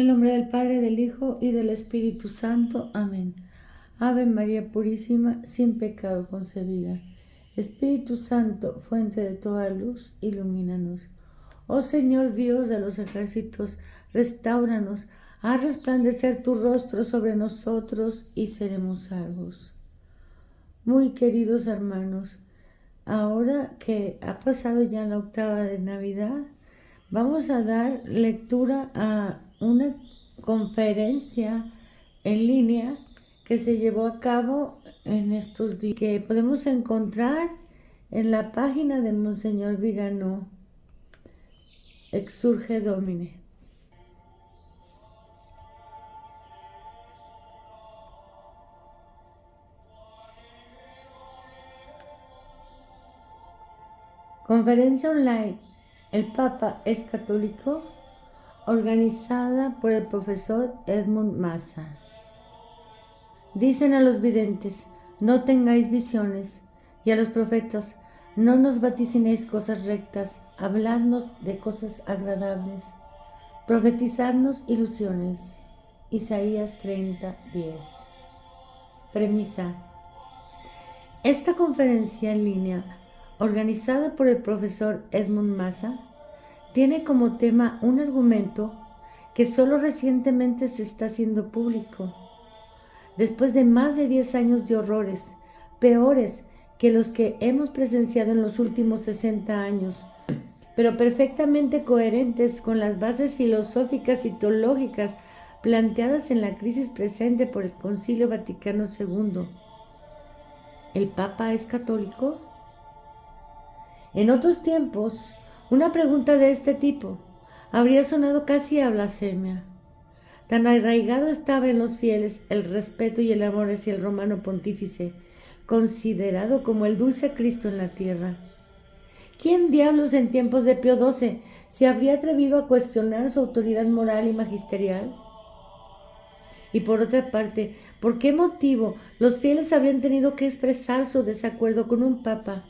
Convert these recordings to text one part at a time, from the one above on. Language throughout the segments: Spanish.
En el nombre del Padre, del Hijo y del Espíritu Santo. Amén. Ave María Purísima, sin pecado concebida. Espíritu Santo, fuente de toda luz, ilumínanos. Oh Señor Dios de los ejércitos, restáuranos, haz resplandecer tu rostro sobre nosotros y seremos salvos. Muy queridos hermanos, ahora que ha pasado ya la octava de Navidad, vamos a dar lectura a una conferencia en línea que se llevó a cabo en estos días, que podemos encontrar en la página de Monseñor Viganó, Exsurge Domine. Conferencia online. El Papa es católico, organizada por el profesor Edmund Massa. Dicen a los videntes, no tengáis visiones, y a los profetas, no nos vaticinéis cosas rectas, habladnos de cosas agradables, profetizadnos ilusiones. Isaías 30:10. Premisa. Esta conferencia en línea, organizada por el profesor Edmund Massa, tiene como tema un argumento que solo recientemente se está haciendo público. Después de más de 10 años de horrores, peores que los que hemos presenciado en los últimos 60 años, pero perfectamente coherentes con las bases filosóficas y teológicas planteadas en la crisis presente por el Concilio Vaticano II. ¿El Papa es católico? En otros tiempos, una pregunta de este tipo habría sonado casi a blasfemia. Tan arraigado estaba en los fieles el respeto y el amor hacia el romano pontífice, considerado como el dulce Cristo en la tierra. ¿Quién diablos en tiempos de Pío XII se habría atrevido a cuestionar su autoridad moral y magisterial? Y por otra parte, ¿por qué motivo los fieles habrían tenido que expresar su desacuerdo con un papa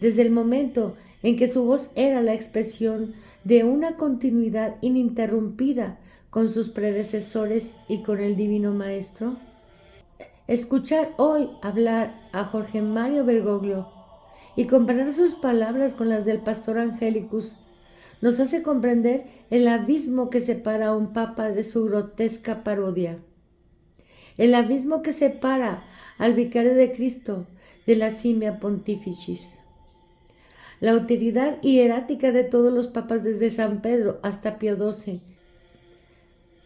desde el momento en que su voz era la expresión de una continuidad ininterrumpida con sus predecesores y con el Divino Maestro? Escuchar hoy hablar a Jorge Mario Bergoglio y comparar sus palabras con las del pastor Angelicus nos hace comprender el abismo que separa a un papa de su grotesca parodia. El abismo que separa al vicario de Cristo de la simia pontificis. La autoridad hierática de todos los papas desde San Pedro hasta Pío XII,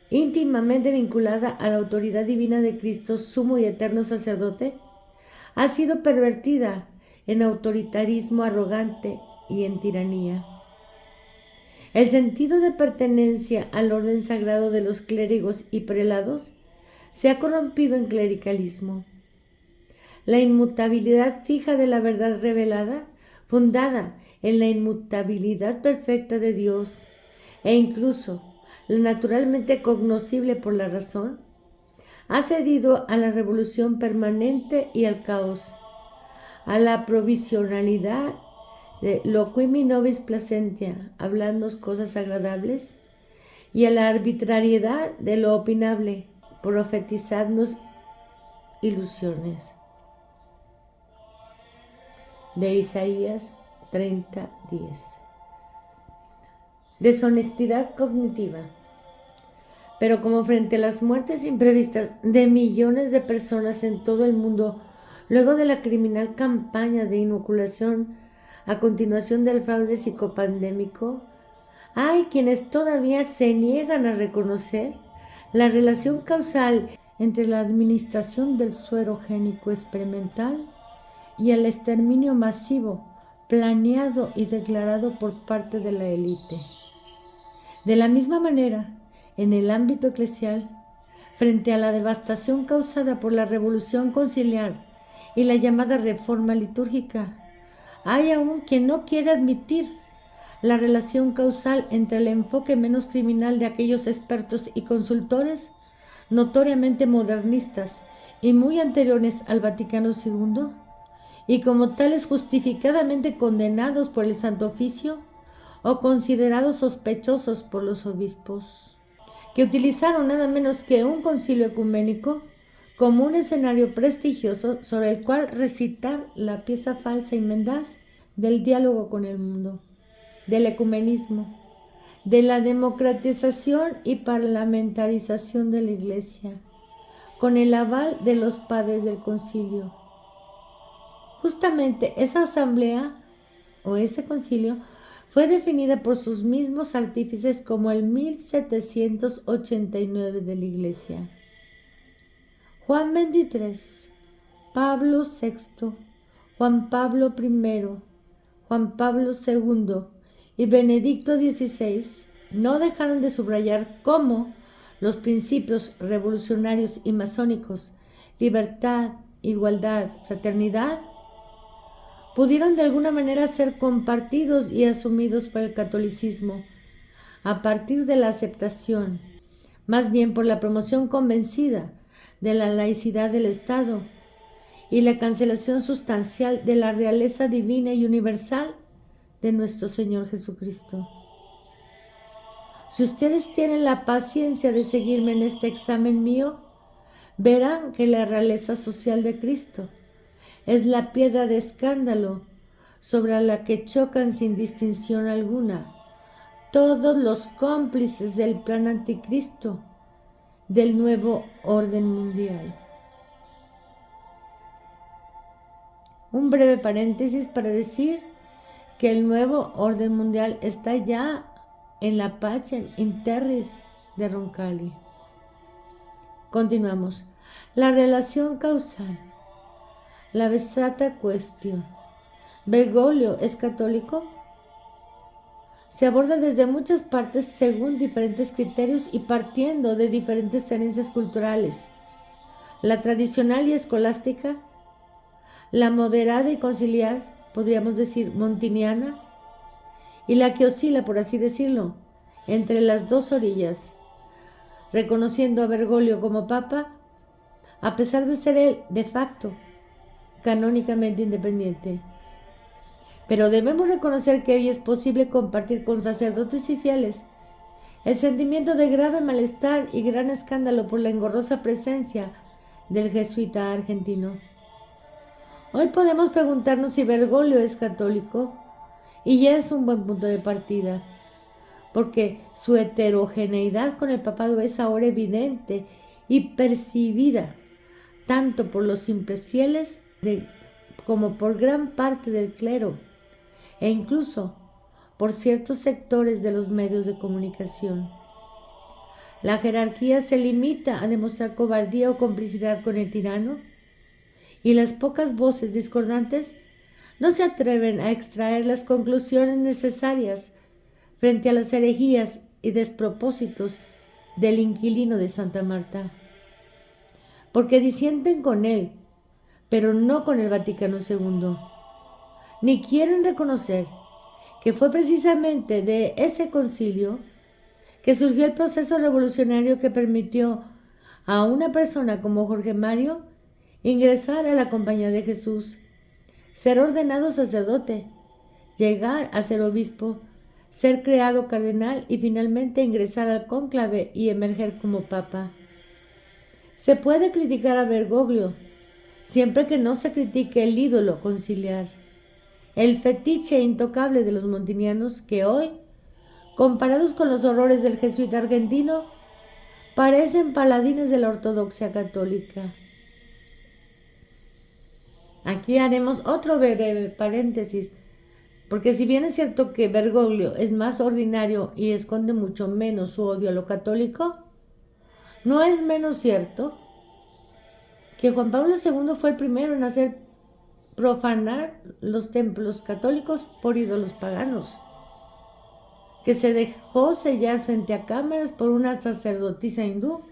íntimamente vinculada a la autoridad divina de Cristo, sumo y eterno sacerdote, ha sido pervertida en autoritarismo arrogante y en tiranía. El sentido de pertenencia al orden sagrado de los clérigos y prelados se ha corrompido en clericalismo. La inmutabilidad fija de la verdad revelada, fundada en la inmutabilidad perfecta de Dios, e incluso la naturalmente cognoscible por la razón, ha cedido a la revolución permanente y al caos, a la provisionalidad de loquimi nobis placentia, hablarnos cosas agradables, y a la arbitrariedad de lo opinable, profetizarnos ilusiones. De Isaías 30:10. Deshonestidad cognitiva. Pero como frente a las muertes imprevistas de millones de personas en todo el mundo, luego de la criminal campaña de inoculación a continuación del fraude psicopandémico, hay quienes todavía se niegan a reconocer la relación causal entre la administración del suero génico experimental y el exterminio masivo planeado y declarado por parte de la élite. De la misma manera, en el ámbito eclesial, frente a la devastación causada por la revolución conciliar y la llamada reforma litúrgica, hay aún quien no quiere admitir la relación causal entre el enfoque menos criminal de aquellos expertos y consultores notoriamente modernistas y muy anteriores al Vaticano II, y como tales justificadamente condenados por el Santo Oficio o considerados sospechosos por los obispos. que utilizaron nada menos que un concilio ecuménico como un escenario prestigioso sobre el cual recitar la pieza falsa y mendaz del diálogo con el mundo, del ecumenismo, de la democratización y parlamentarización de la Iglesia, con el aval de los padres del concilio. Justamente esa asamblea o ese concilio fue definida por sus mismos artífices como el 1789 de la Iglesia. Juan XXIII, Pablo VI, Juan Pablo I, Juan Pablo II y Benedicto XVI no dejaron de subrayar cómo los principios revolucionarios y masónicos, libertad, igualdad, fraternidad, pudieron de alguna manera ser compartidos y asumidos por el catolicismo a partir de la aceptación, más bien por la promoción convencida de la laicidad del Estado y la cancelación sustancial de la realeza divina y universal de nuestro Señor Jesucristo. Si ustedes tienen la paciencia de seguirme en este examen mío, verán que la realeza social de Cristo es la piedra de escándalo sobre la que chocan sin distinción alguna todos los cómplices del plan anticristo del nuevo orden mundial. Un breve paréntesis para decir que el nuevo orden mundial está ya en la Pacem in Terris de Roncalli. Continuamos. La relación causal. La vexata quaestio. ¿Bergoglio es católico? Se aborda desde muchas partes según diferentes criterios y partiendo de diferentes herencias culturales. La tradicional y escolástica, la moderada y conciliar, podríamos decir montiniana, y la que oscila, por así decirlo, entre las dos orillas, reconociendo a Bergoglio como papa, a pesar de ser él de facto canónicamente independiente. Pero debemos reconocer que hoy es posible compartir con sacerdotes y fieles el sentimiento de grave malestar y gran escándalo por la engorrosa presencia del jesuita argentino. Hoy podemos preguntarnos si Bergoglio es católico, y ya es un buen punto de partida, porque su heterogeneidad con el papado es ahora evidente y percibida tanto por los simples fieles como por gran parte del clero e incluso por ciertos sectores de los medios de comunicación. La jerarquía se limita a demostrar cobardía o complicidad con el tirano y las pocas voces discordantes no se atreven a extraer las conclusiones necesarias frente a las herejías y despropósitos del inquilino de Santa Marta, porque disienten con él, pero no con el Vaticano II, ni quieren reconocer que fue precisamente de ese concilio que surgió el proceso revolucionario que permitió a una persona como Jorge Mario ingresar a la Compañía de Jesús, ser ordenado sacerdote, llegar a ser obispo, ser creado cardenal y finalmente ingresar al cónclave y emerger como papa. Se puede criticar a Bergoglio, siempre que no se critique el ídolo conciliar, el fetiche intocable de los montinianos que hoy, comparados con los horrores del jesuita argentino, parecen paladines de la ortodoxia católica. Aquí haremos otro breve paréntesis, porque si bien es cierto que Bergoglio es más ordinario y esconde mucho menos su odio a lo católico, no es menos cierto que Juan Pablo II fue el primero en hacer profanar los templos católicos por ídolos paganos, que se dejó sellar frente a cámaras por una sacerdotisa hindú.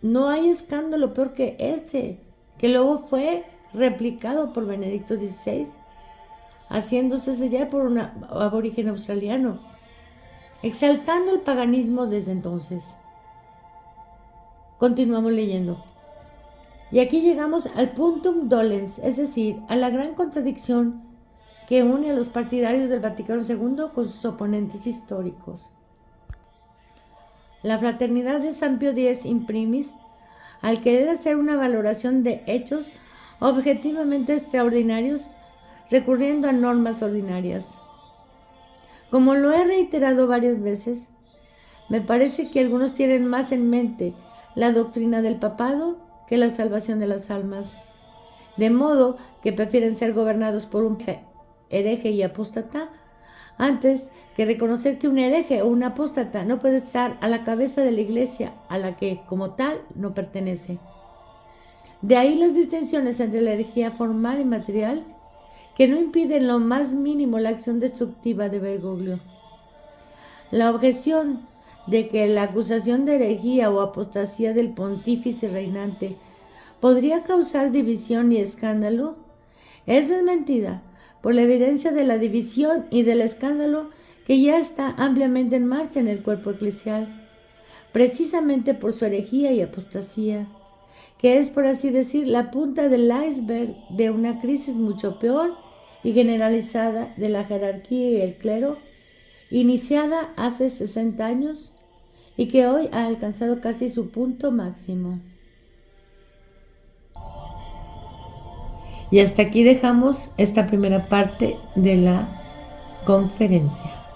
No hay escándalo peor que ese, que luego fue replicado por Benedicto XVI, haciéndose sellar por un aborigen australiano, exaltando el paganismo desde entonces. Continuamos leyendo. Y aquí llegamos al puntum dolens, es decir, a la gran contradicción que une a los partidarios del Vaticano II con sus oponentes históricos. La fraternidad de San Pío X imprimis, al querer hacer una valoración de hechos objetivamente extraordinarios, recurriendo a normas ordinarias. Como lo he reiterado varias veces, me parece que algunos tienen más en mente la doctrina del papado que la salvación de las almas, de modo que prefieren ser gobernados por un hereje y apóstata antes que reconocer que un hereje o un apóstata no puede estar a la cabeza de la iglesia a la que, como tal, no pertenece. De ahí las distinciones entre la herejía formal y material, que no impiden lo más mínimo la acción destructiva de Bergoglio. La objeción de que la acusación de herejía o apostasía del pontífice reinante podría causar división y escándalo es desmentida por la evidencia de la división y del escándalo que ya está ampliamente en marcha en el cuerpo eclesial, precisamente por su herejía y apostasía, que es, por así decir, la punta del iceberg de una crisis mucho peor y generalizada de la jerarquía y el clero, iniciada hace 60 años y que hoy ha alcanzado casi su punto máximo. Y hasta aquí dejamos esta primera parte de la conferencia.